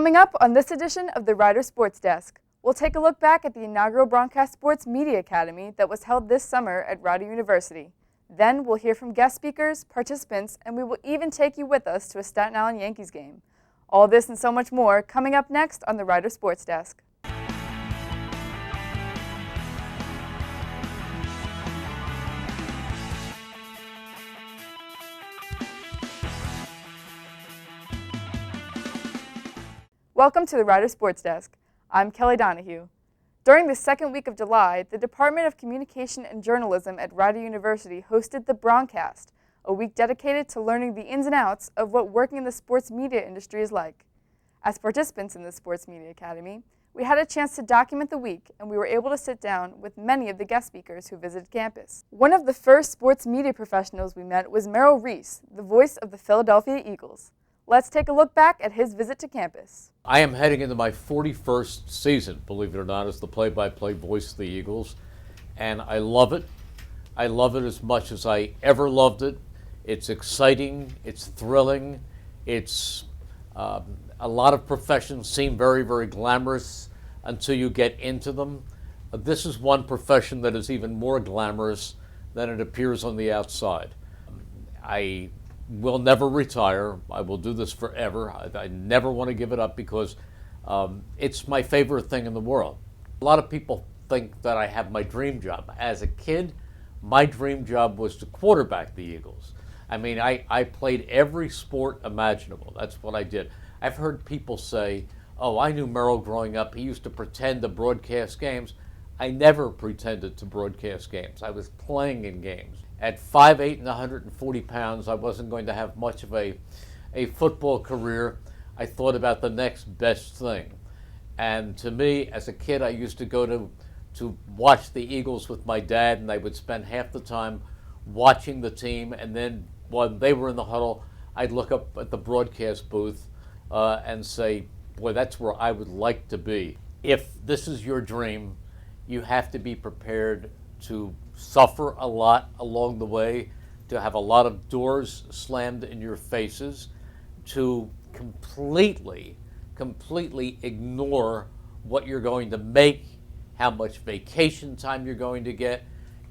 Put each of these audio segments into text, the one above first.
Coming up on this edition of the Rider Sports Desk, we'll take a look back at the inaugural Broadcast Sports Media Academy that was held this summer at Rider University. Then we'll hear from guest speakers, participants, and we will even take you with us to a Staten Island Yankees game. All this and so much more coming up next on the Rider Sports Desk. Welcome to the Rider Sports Desk. I'm Kelly Donahue. During the second week of July, the Department of Communication and Journalism at Rider University hosted the Broadcast, a week dedicated to learning the ins and outs of what working in the sports media industry is like. As participants in the Sports Media Academy, we had a chance to document the week, and we were able to sit down with many of the guest speakers who visited campus. One of the first sports media professionals we met was Merrill Reese, the voice of the Philadelphia Eagles. Let's take a look back at his visit to campus. I am heading into my 41st season, believe it or not, as the play-by-play voice of the Eagles, and I love it. I love it as much as I ever loved it. It's exciting, it's thrilling, it's a lot of professions seem very, very glamorous until you get into them. This is one profession that is even more glamorous than it appears on the outside. I will never retire. I will do this forever. I never want to give it up because it's my favorite thing in the world. A lot of people think that I have my dream job. As a kid, my dream job was to quarterback the Eagles. I mean, I played every sport imaginable. That's what I did. I've heard people say, oh, I knew Merrill growing up. He used to pretend to broadcast games. I never pretended to broadcast games. I was playing in games. At 5'8" and 140 pounds, I wasn't going to have much of a football career. I thought about the next best thing. And to me, as a kid, I used to go to watch the Eagles with my dad, and I would spend half the time watching the team, and then when they were in the huddle, I'd look up at the broadcast booth and say, boy, that's where I would like to be. If this is your dream, you have to be prepared to suffer a lot along the way, to have a lot of doors slammed in your faces, to completely ignore what you're going to make, how much vacation time you're going to get.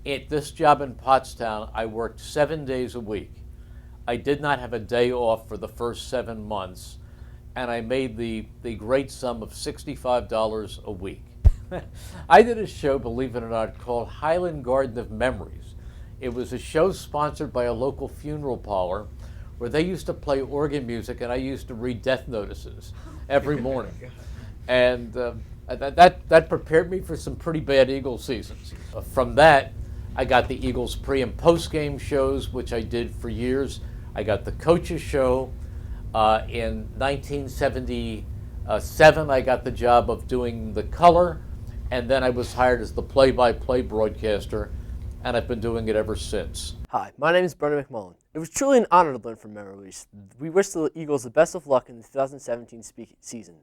At this job in Pottstown, I worked 7 days a week. I did not have a day off for the first 7 months, and I made the great sum of $65 a week. I did a show, believe it or not, called Highland Garden of Memories. It was a show sponsored by a local funeral parlor where they used to play organ music, and I used to read death notices every morning. And that prepared me for some pretty bad Eagles seasons. From that, I got the Eagles pre- and post-game shows, which I did for years. I got the coaches show. In 1977, I got the job of doing the color, and then I was hired as the play-by-play broadcaster, and I've been doing it ever since. Hi, my name is Brendan McMullen. It was truly an honor to learn from Merrill Reese. We wish the Eagles the best of luck in the 2017 season.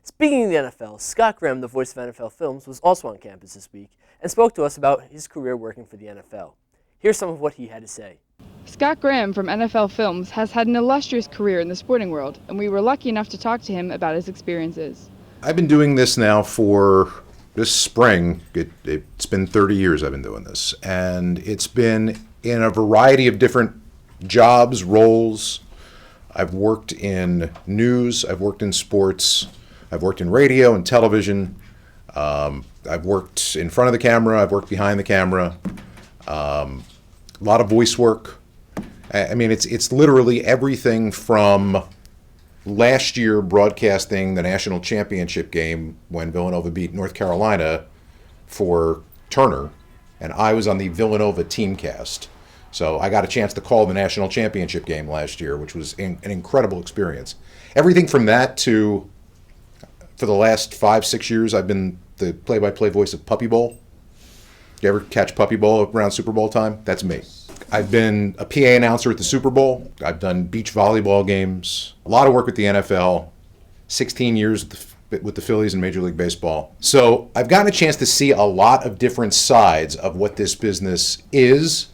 Speaking of the NFL, Scott Graham, the voice of NFL Films, was also on campus this week and spoke to us about his career working for the NFL. Here's some of what he had to say. Scott Graham from NFL Films has had an illustrious career in the sporting world, and we were lucky enough to talk to him about his experiences. I've been doing this now for this spring. It's been 30 years I've been doing this, and it's been in a variety of different jobs, roles. I've worked in news, I've worked in sports, I've worked in radio and television. I've worked in front of the camera, I've worked behind the camera. A lot of voice work. I mean, it's literally everything from last year broadcasting the national championship game when Villanova beat North Carolina for Turner, and I was on the Villanova team cast. So I got a chance to call the national championship game last year, which was an incredible experience. Everything from that to, for the last 5-6 years, I've been the play-by-play voice of Puppy Bowl. You ever catch Puppy Bowl around Super Bowl time? That's me. I've been a PA announcer at the Super Bowl. I've done beach volleyball games. A lot of work with the NFL. 16 years with the Phillies in Major League Baseball. So I've gotten a chance to see a lot of different sides of what this business is.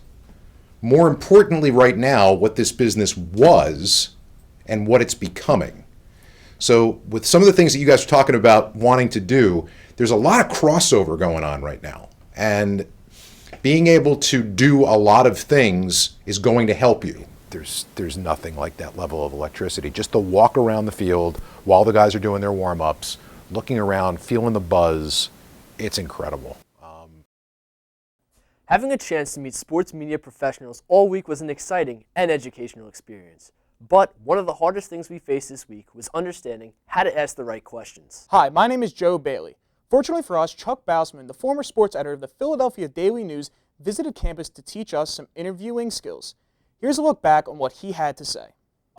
More importantly right now, what this business was and what it's becoming. So with some of the things that you guys are talking about wanting to do, there's a lot of crossover going on right now. And being able to do a lot of things is going to help you. There's nothing like that level of electricity. Just to walk around the field while the guys are doing their warm-ups, looking around, feeling the buzz, it's incredible. Having a chance to meet sports media professionals all week was an exciting and educational experience. But one of the hardest things we faced this week was understanding how to ask the right questions. Hi, my name is Joe Bailey. Fortunately for us, Chuck Bausman, the former sports editor of the Philadelphia Daily News, visited campus to teach us some interviewing skills. Here's a look back on what he had to say.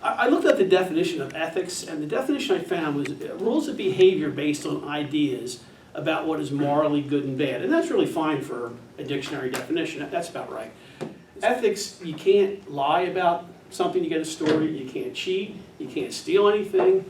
I looked at the definition of ethics, and the definition I found was rules of behavior based on ideas about what is morally good and bad. And that's really fine for a dictionary definition. That's about right. Ethics, you can't lie about something to get a story, you can't cheat, you can't steal anything.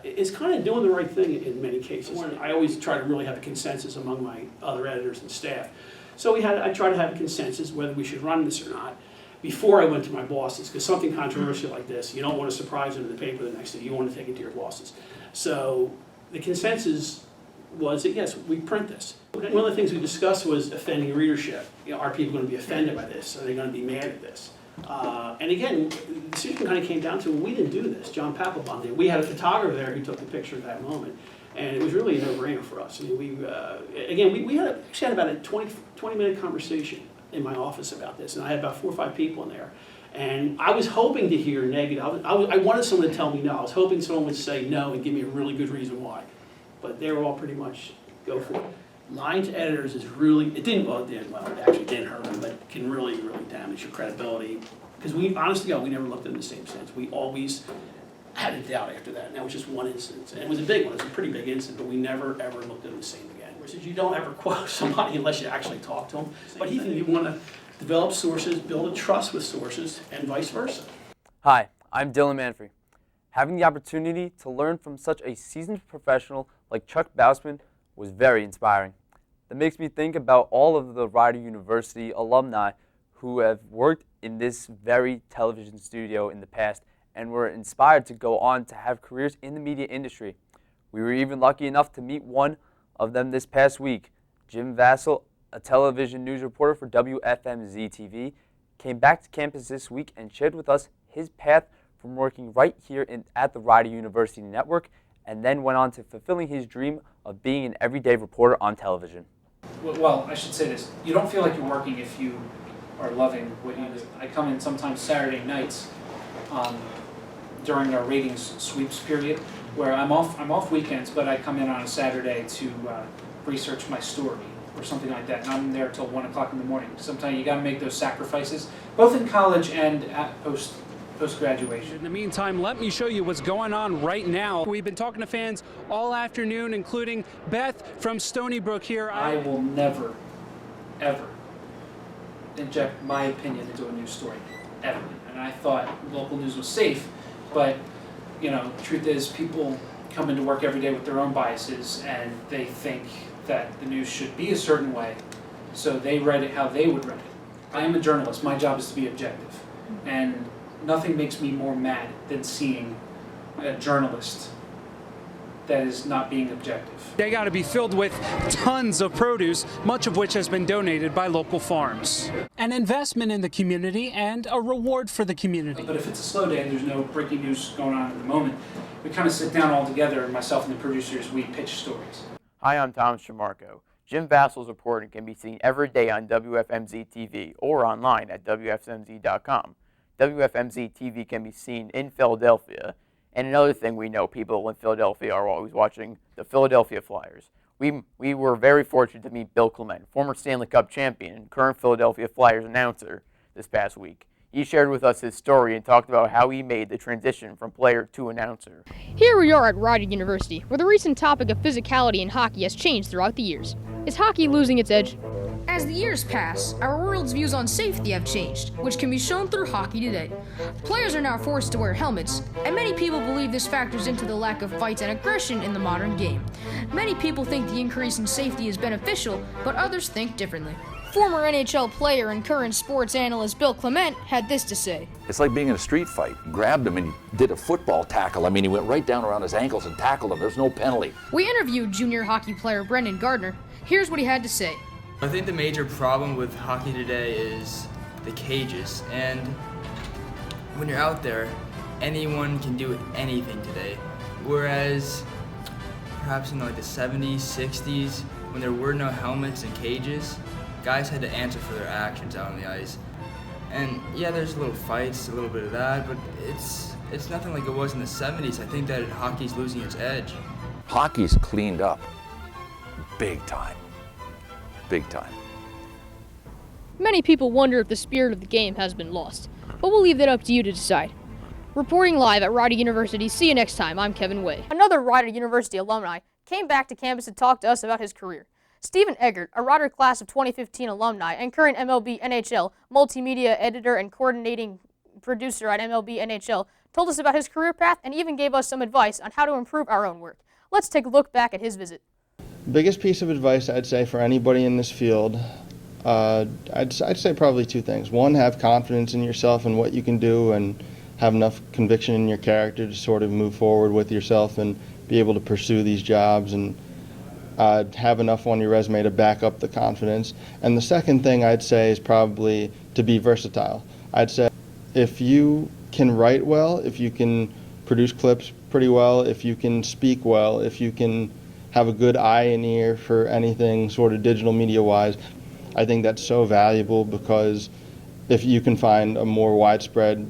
It's kind of doing the right thing in many cases. I always try to really have a consensus among my other editors and staff. So I try to have a consensus whether we should run this or not before I went to my bosses, because something controversial like this, you don't want to surprise them in the paper the next day, you want to take it to your bosses. So the consensus was that yes, we print this. One of the things we discussed was offending readership. Are people going to be offended by this? Are they going to be mad at this? And again, the decision kind of came down to, we didn't do this. John Papelbon did. We had a photographer there who took the picture at that moment. And it was really a no-brainer for us. I mean, we actually had about a 20-minute conversation in my office about this. And I had about 4 or 5 people in there. And I was hoping to hear negative. I wanted someone to tell me no. I was hoping someone would say no and give me a really good reason why. But they were all pretty much go for it. Lying to editors is really, it actually didn't hurt them, but can really, really damage your credibility. Because honestly, we never looked at it in the same sense. We always had a doubt after that. And that was just one instance. And it was a big one. It was a pretty big incident, but we never, ever looked at it the same again. Which is, you don't ever quote somebody unless you actually talk to them. But you want to develop sources, build a trust with sources, and vice versa. Hi, I'm Dylan Manfrey. Having the opportunity to learn from such a seasoned professional like Chuck Bausman was very inspiring. That makes me think about all of the Rider University alumni who have worked in this very television studio in the past and were inspired to go on to have careers in the media industry. We were even lucky enough to meet one of them this past week. Jim Vassell, a television news reporter for WFMZ-TV, came back to campus this week and shared with us his path from working right here at the Rider University Network, and then went on to fulfilling his dream of being an everyday reporter on television. Well, I should say this. You don't feel like you're working if you are loving what you do. I come in sometimes Saturday nights during our ratings sweeps period, where I'm off weekends, but I come in on a Saturday to research my story or something like that, and I'm there till 1 o'clock in the morning. Sometimes you got to make those sacrifices, both in college and at post-graduation. In the meantime, let me show you what's going on right now. We've been talking to fans all afternoon, including Beth from Stony Brook here. I will never, ever inject my opinion into a news story, ever. And I thought local news was safe, but the truth is people come into work every day with their own biases, and they think that the news should be a certain way, so they read it how they would read it. I am a journalist. My job is to be objective, and nothing makes me more mad than seeing a journalist that is not being objective. They got to be filled with tons of produce, much of which has been donated by local farms. An investment in the community and a reward for the community. But if it's a slow day and there's no breaking news going on at the moment, we kind of sit down all together, myself and the producers, we pitch stories. Hi, I'm Tom Shamarko. Jim Vassell's reporting can be seen every day on WFMZ-TV or online at WFMZ.com. WFMZ-TV can be seen in Philadelphia. And another thing we know, people in Philadelphia are always watching the Philadelphia Flyers. We were very fortunate to meet Bill Clement, former Stanley Cup champion and current Philadelphia Flyers announcer, this past week. He shared with us his story and talked about how he made the transition from player to announcer. Here we are at Rider University, where the recent topic of physicality in hockey has changed throughout the years. Is hockey losing its edge? As the years pass, our world's views on safety have changed, which can be shown through hockey today. Players are now forced to wear helmets, and many people believe this factors into the lack of fights and aggression in the modern game. Many people think the increase in safety is beneficial, but others think differently. Former NHL player and current sports analyst Bill Clement had this to say. It's like being in a street fight. You grabbed him and you did a football tackle. I mean, he went right down around his ankles and tackled him. There's no penalty. We interviewed junior hockey player Brendan Gardner. Here's what he had to say. I think the major problem with hockey today is the cages. And when you're out there, anyone can do anything today. Whereas perhaps in like the 70s, 60s, when there were no helmets and cages, guys had to answer for their actions out on the ice. And yeah, there's little fights, a little bit of that, but it's nothing like it was in the 70s. I think that hockey's losing its edge. Hockey's cleaned up big time. Big time. Many people wonder if the spirit of the game has been lost, but we'll leave that up to you to decide. Reporting live at Rider University, see you next time, I'm Kevin Way. Another Rider University alumni came back to campus to talk to us about his career. Stephen Eggert, a Rider class of 2015 alumni and current MLB NHL multimedia editor and coordinating producer at MLB NHL, told us about his career path and even gave us some advice on how to improve our own work. Let's take a look back at his visit. Biggest piece of advice I'd say for anybody in this field, I'd say probably two things. One, have confidence in yourself and what you can do and have enough conviction in your character to sort of move forward with yourself and be able to pursue these jobs and have enough on your resume to back up the confidence. And the second thing I'd say is probably to be versatile. I'd say if you can write well, if you can produce clips pretty well, if you can speak well, if you can have a good eye and ear for anything sort of digital media-wise, I think that's so valuable because if you can find a more widespread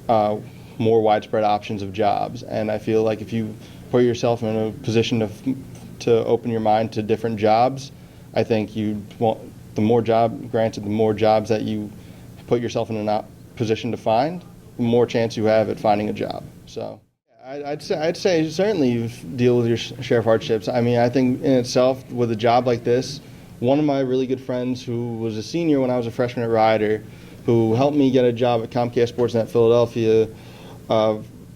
options of jobs. And I feel like if you put yourself in a position to open your mind to different jobs, I think the more jobs that you put yourself in a position to find, the more chance you have at finding a job. So I'd say certainly you deal with your share of hardships. I mean, I think in itself, with a job like this, one of my really good friends who was a senior when I was a freshman at Rider, who helped me get a job at Comcast Sportsnet Philadelphia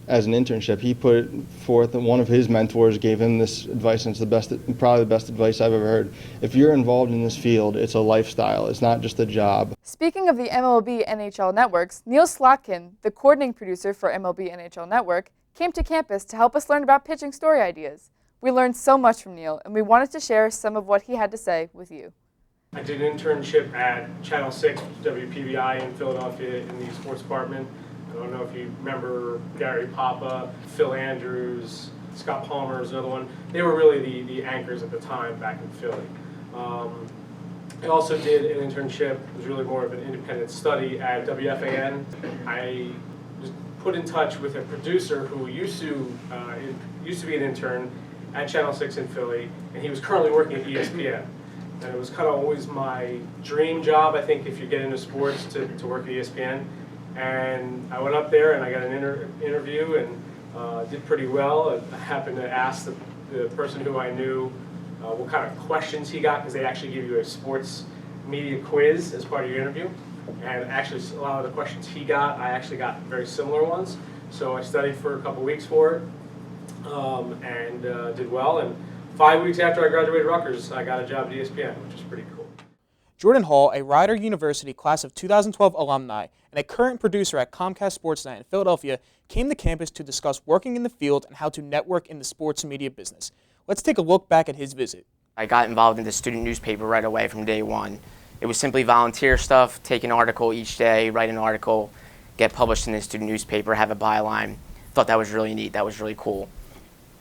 as an internship, he put forth, and one of his mentors gave him this advice, and it's probably the best advice I've ever heard. If you're involved in this field, it's a lifestyle. It's not just a job. Speaking of the MLB NHL networks, Neil Slotkin, the coordinating producer for MLB NHL Network, came to campus to help us learn about pitching story ideas. We learned so much from Neil, and we wanted to share some of what he had to say with you. I did an internship at Channel 6, WPBI in Philadelphia in the sports department. I don't know if you remember Gary Papa, Phil Andrews, Scott Palmer is another one. They were really the anchors at the time back in Philly. I also did an internship, it was really more of an independent study at WFAN. I was put in touch with a producer who used to be an intern at Channel 6 in Philly, and he was currently working at ESPN. And it was kind of always my dream job, I think, if you get into sports, to work at ESPN. And I went up there and I got an interview and did pretty well. I happened to ask the person who I knew what kind of questions he got, because they actually give you a sports media quiz as part of your interview. And actually, a lot of the questions he got, I actually got very similar ones. So I studied for a couple weeks for it and did well. And 5 weeks after I graduated Rutgers, I got a job at ESPN, which is pretty cool. Jordan Hall, a Rider University class of 2012 alumni and a current producer at Comcast Sportsnet in Philadelphia, came to campus to discuss working in the field and how to network in the sports media business. Let's take a look back at his visit. I got involved in the student newspaper right away from day one. It was simply volunteer stuff, take an article each day, write an article, get published in the student newspaper, have a byline. Thought that was really neat, that was really cool.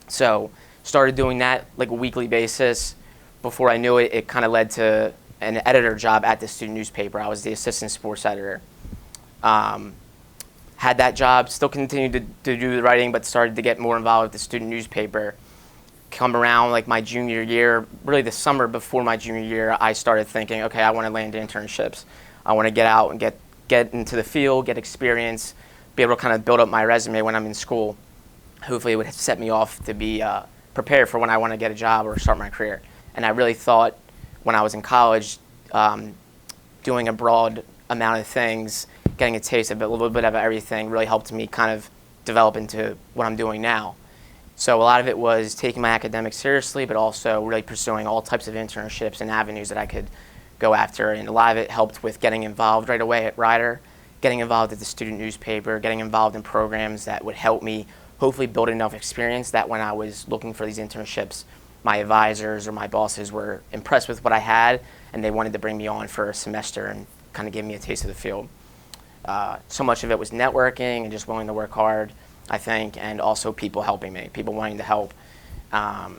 So started doing that like a weekly basis. Before I knew it, it kind of led to an editor job at the student newspaper. I was the assistant sports editor. Had that job, still continued to do the writing, but started to get more involved with the student newspaper. Come around like my junior year, really the summer before my junior year, I started thinking, okay, I want to land internships. I want to get out and get into the field, get experience, be able to kind of build up my resume when I'm in school. Hopefully it would set me off to be prepared for when I want to get a job or start my career. And I really thought when I was in college, doing a broad amount of things, getting a taste of a little bit of everything really helped me kind of develop into what I'm doing now. So a lot of it was taking my academics seriously, but also really pursuing all types of internships and avenues that I could go after, and a lot of it helped with getting involved right away at Rider, getting involved at the student newspaper, getting involved in programs that would help me hopefully build enough experience that when I was looking for these internships, my advisors or my bosses were impressed with what I had, and they wanted to bring me on for a semester and kind of give me a taste of the field. So much of it was networking and just willing to work hard, I think, and also people helping me, people wanting to help. So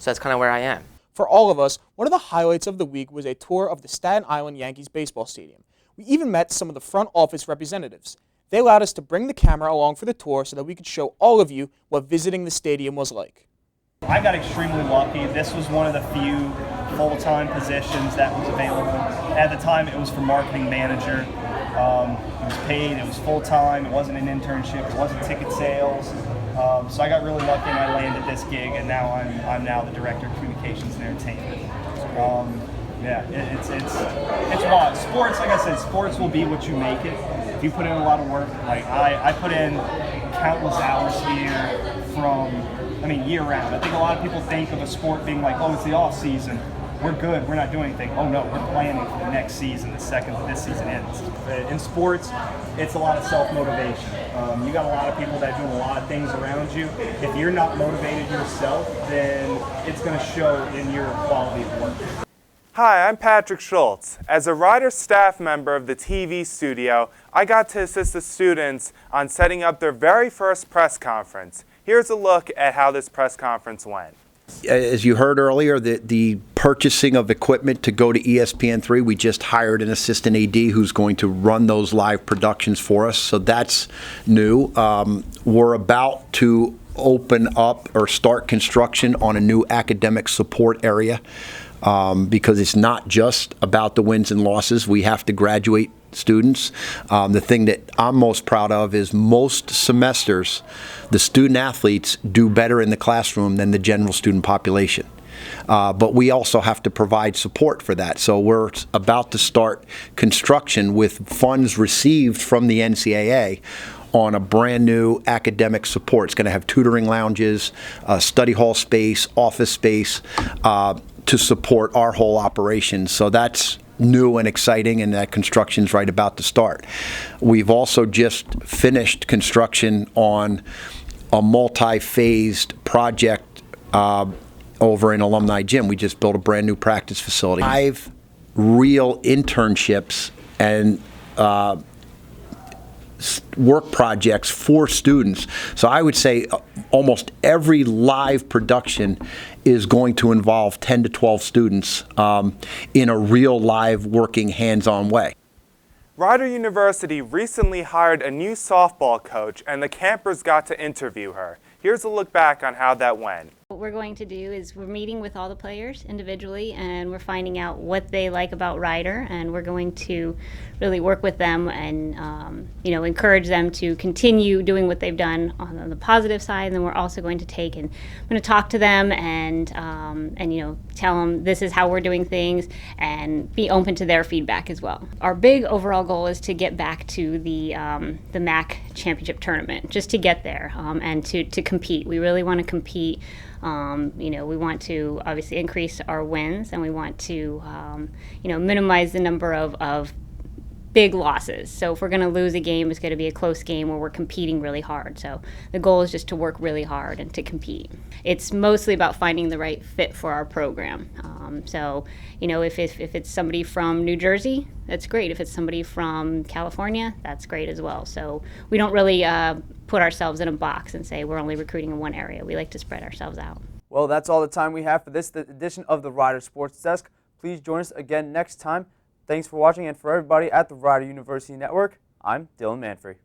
that's kind of where I am. For all of us, one of the highlights of the week was a tour of the Staten Island Yankees baseball stadium. We even met some of the front office representatives. They allowed us to bring the camera along for the tour so that we could show all of you what visiting the stadium was like. I got extremely lucky. This was one of the few full-time positions that was available. At the time, it was for marketing manager. It was paid, it was full-time, it wasn't an internship, it wasn't ticket sales. So I got really lucky and I landed this gig, and now I'm now the director of communications and entertainment. Yeah, it's wild. Sports, like I said, sports will be what you make it. If you put in a lot of work, like I put in countless hours here year round. I think a lot of people think of a sport being like, oh, it's the off season. We're good, we're not doing anything. Oh no, we're planning for the next season, the second this season ends. In sports, it's a lot of self-motivation. You got a lot of people that do a lot of things around you. If you're not motivated yourself, then it's going to show in your quality of work. Hi, I'm Patrick Schultz. As a Rider staff member of the TV studio, I got to assist the students on setting up their very first press conference. Here's a look at how this press conference went. As you heard earlier, the purchasing of equipment to go to ESPN3, we just hired an assistant AD who's going to run those live productions for us, so that's new. We're about to open up or start construction on a new academic support area because it's not just about the wins and losses. We have to graduate students. The thing that I'm most proud of is most semesters, the student athletes do better in the classroom than the general student population. But we also have to provide support for that. So we're about to start construction with funds received from the NCAA on a brand new academic support. It's going to have tutoring lounges, study hall space, office space to support our whole operation. So that's new and exciting, and that construction's right about to start. We've also just finished construction on a multi-phased project over in Alumni Gym. We just built a brand new practice facility. 5 real internships and work projects for students. So I would say almost every live production is going to involve 10 to 12 students in a real live working hands-on way. Rider University recently hired a new softball coach, and the campers got to interview her. Here's a look back on how that went. What we're going to do is we're meeting with all the players individually, and we're finding out what they like about Rider, and we're going to really work with them and encourage them to continue doing what they've done on the positive side. And then we're also going to I'm going to talk to them and tell them this is how we're doing things and be open to their feedback as well. Our big overall goal is to get back to the MAC championship tournament, just to get there and to compete. We really want to compete. We want to obviously increase our wins, and we want to minimize the number of big losses. So if we're going to lose a game, it's going to be a close game where we're competing really hard. So the goal is just to work really hard and to compete. It's mostly about finding the right fit for our program. If it's somebody from New Jersey, that's great. If it's somebody from California, that's great as well. So we don't really put ourselves in a box and say we're only recruiting in one area. We like to spread ourselves out. Well, that's all the time we have for this edition of the Rider Sports Desk. Please join us again next time. Thanks for watching, and for everybody at the Rider University Network, I'm Dylan Manfrey.